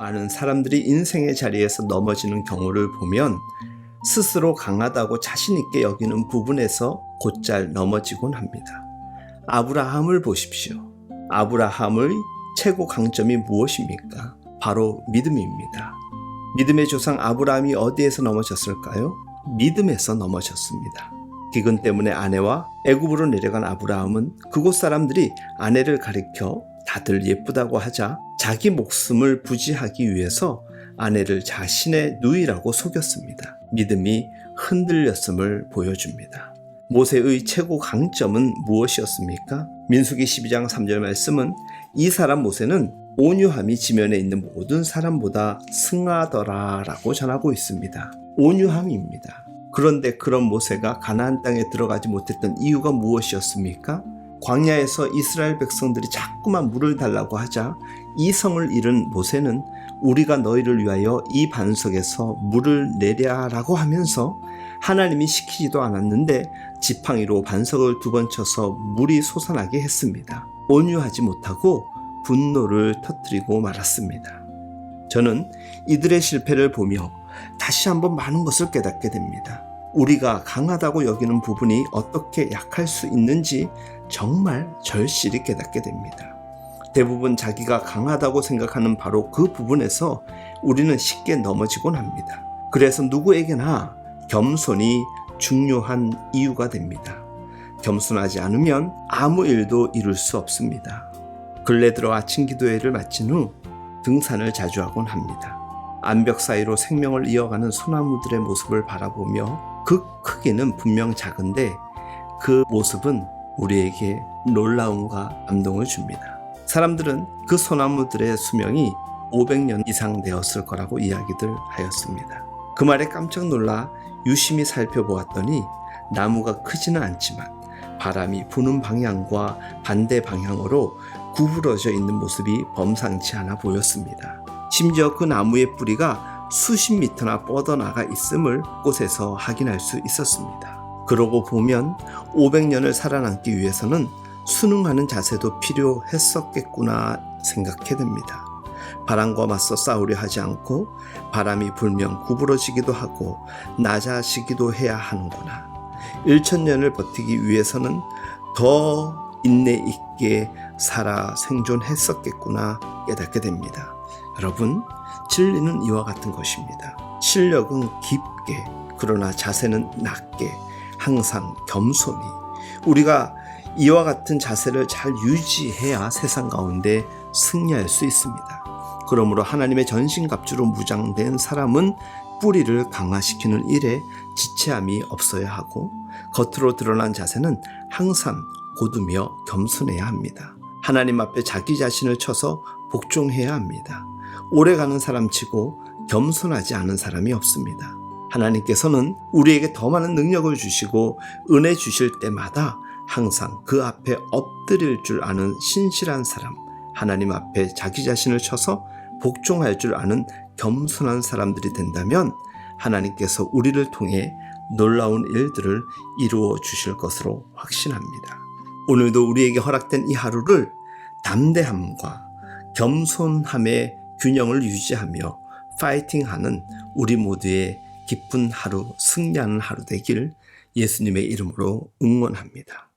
많은 사람들이 인생의 자리에서 넘어지는 경우를 보면 스스로 강하다고 자신 있게 여기는 부분에서 곧잘 넘어지곤 합니다. 아브라함을 보십시오. 아브라함의 최고 강점이 무엇입니까? 바로 믿음입니다. 믿음의 조상 아브라함이 어디에서 넘어졌을까요? 믿음에서 넘어졌습니다. 기근 때문에 아내와 애굽으로 내려간 아브라함은 그곳 사람들이 아내를 가리켜 다들 예쁘다고 하자 자기 목숨을 부지하기 위해서 아내를 자신의 누이라고 속였습니다. 믿음이 흔들렸음을 보여줍니다. 모세의 최고 강점은 무엇이었습니까? 민수기 12장 3절 말씀은 이 사람 모세는 온유함이 지면에 있는 모든 사람보다 승하더라 라고 전하고 있습니다. 온유함입니다. 그런데 그런 모세가 가나안 땅에 들어가지 못했던 이유가 무엇이었습니까? 광야에서 이스라엘 백성들이 자꾸만 물을 달라고 하자 이성을 잃은 모세는 우리가 너희를 위하여 이 반석에서 물을 내랴 라고 하면서 하나님이 시키지도 않았는데 지팡이로 반석을 2번 쳐서 물이 솟아나게 했습니다. 온유하지 못하고 분노를 터뜨리고 말았습니다. 저는 이들의 실패를 보며 다시 한번 많은 것을 깨닫게 됩니다. 우리가 강하다고 여기는 부분이 어떻게 약할 수 있는지 정말 절실히 깨닫게 됩니다. 대부분 자기가 강하다고 생각하는 바로 그 부분에서 우리는 쉽게 넘어지곤 합니다. 그래서 누구에게나 겸손이 중요한 이유가 됩니다. 겸손하지 않으면 아무 일도 이룰 수 없습니다. 근래 들어 아침 기도회를 마친 후 등산을 자주 하곤 합니다. 암벽 사이로 생명을 이어가는 소나무들의 모습을 바라보며 그 크기는 분명 작은데 그 모습은 우리에게 놀라움과 감동을 줍니다. 사람들은 그 소나무들의 수명이 500년 이상 되었을 거라고 이야기들 하였습니다. 그 말에 깜짝 놀라 유심히 살펴보았더니 나무가 크지는 않지만 바람이 부는 방향과 반대 방향으로 구부러져 있는 모습이 범상치 않아 보였습니다. 심지어 그 나무의 뿌리가 수십 미터나 뻗어나가 있음을 곳에서 확인할 수 있었습니다. 그러고 보면 500년을 살아남기 위해서는 순응하는 자세도 필요했었겠구나 생각해 됩니다. 바람과 맞서 싸우려 하지 않고 바람이 불면 구부러지기도 하고 낮아지기도 해야 하는구나. 1000년을 버티기 위해서는 더 인내 있게 살아 생존했었겠구나 깨닫게 됩니다. 여러분, 진리는 이와 같은 것입니다. 실력은 깊게, 그러나 자세는 낮게, 항상 겸손히. 우리가 이와 같은 자세를 잘 유지해야 세상 가운데 승리할 수 있습니다. 그러므로 하나님의 전신갑주로 무장된 사람은 뿌리를 강화시키는 일에 지체함이 없어야 하고 겉으로 드러난 자세는 항상 고두며 겸손해야 합니다. 하나님 앞에 자기 자신을 쳐서 복종해야 합니다. 오래가는 사람치고 겸손하지 않은 사람이 없습니다. 하나님께서는 우리에게 더 많은 능력을 주시고 은혜 주실 때마다 항상 그 앞에 엎드릴 줄 아는 신실한 사람, 하나님 앞에 자기 자신을 쳐서 복종할 줄 아는 겸손한 사람들이 된다면 하나님께서 우리를 통해 놀라운 일들을 이루어 주실 것으로 확신합니다. 오늘도 우리에게 허락된 이 하루를 담대함과 겸손함의 균형을 유지하며 파이팅하는 우리 모두의 기쁜 하루, 승리하는 하루 되길 예수님의 이름으로 응원합니다.